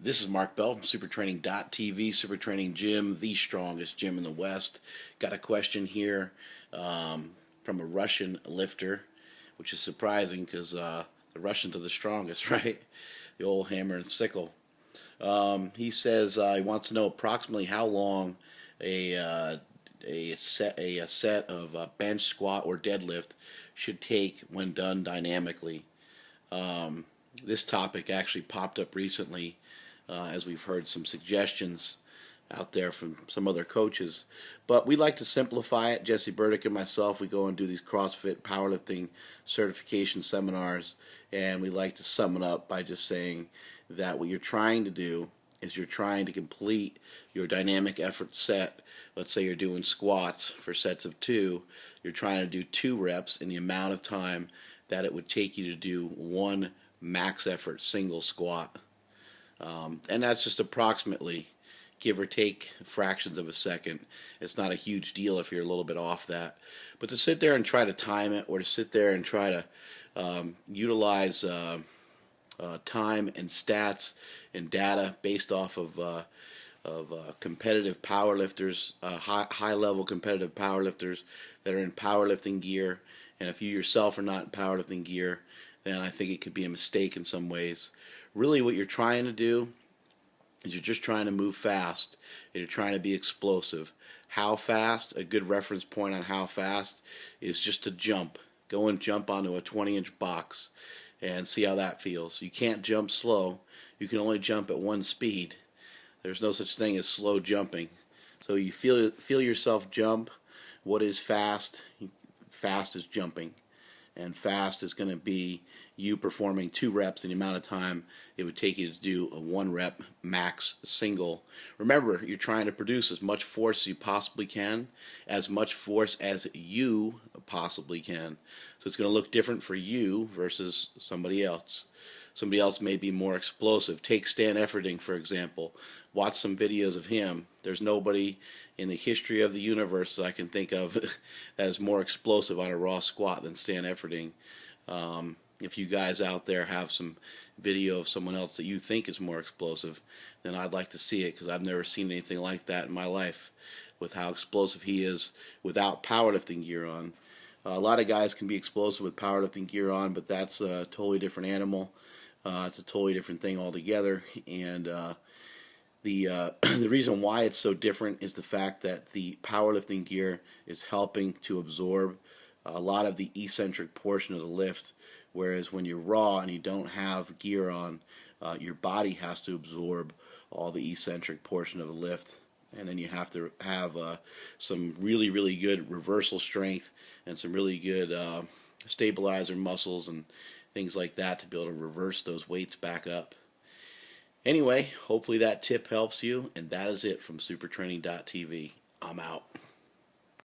This is Mark Bell from SuperTraining.tv, Super Training Gym, the strongest gym in the West. Got a question here from a Russian lifter, which is surprising because the Russians are the strongest, right? The old hammer and sickle. He says he wants to know approximately how long a set of bench, squat, or deadlift should take when done dynamically. This topic actually popped up recently as we've heard some suggestions out there from some other coaches. But we like to simplify it. Jesse Burdick and myself, we go and do these CrossFit powerlifting certification seminars, and we like to sum it up by just saying that what you're trying to do is you're trying to complete your dynamic effort set. Let's say you're doing squats for sets of 2. You're trying to do 2 reps in the amount of time that it would take you to do 1 max effort single squat. And that's just approximately, give or take fractions of a second. It's not a huge deal if you're a little bit off that. But to sit there and try to time it, or to sit there and try to utilize time and stats and data based off of competitive powerlifters, high-level competitive powerlifters that are in powerlifting gear, and if you yourself are not in powerlifting gear, then I think it could be a mistake in some ways. Really what you're trying to do is you're just trying to move fast, and you're trying to be explosive. How fast? A good reference point on how fast is just to jump. Go and jump onto a 20-inch box and see how that feels. You can't jump slow. You can only jump at one speed. There's no such thing as slow jumping. So you feel yourself jump. What is fast? Fast is jumping. And fast is going to be you performing 2 reps in the amount of time it would take you to do a 1 rep max single. Remember, you're trying to produce as much force as you possibly can, as much force as you possibly can. So it's going to look different for you versus somebody else. Somebody else may be more explosive. Take Stan Efferding, for example. Watch some videos of him. There's nobody in the history of the universe that I can think of that is more explosive on a raw squat than Stan Efferding. If you guys out there have some video of someone else that you think is more explosive, then I'd like to see it, because I've never seen anything like that in my life with how explosive he is without powerlifting gear on. A lot of guys can be explosive with powerlifting gear on, but that's a totally different animal. It's a totally different thing altogether, and the reason why it's so different is the fact that the powerlifting gear is helping to absorb a lot of the eccentric portion of the lift, whereas when you're raw and you don't have gear on, your body has to absorb all the eccentric portion of the lift, and then you have to have some really, really good reversal strength and some really good stabilizer muscles and things like that to be able to reverse those weights back up. Anyway, hopefully that tip helps you, and that is it from SuperTraining.tv. I'm out.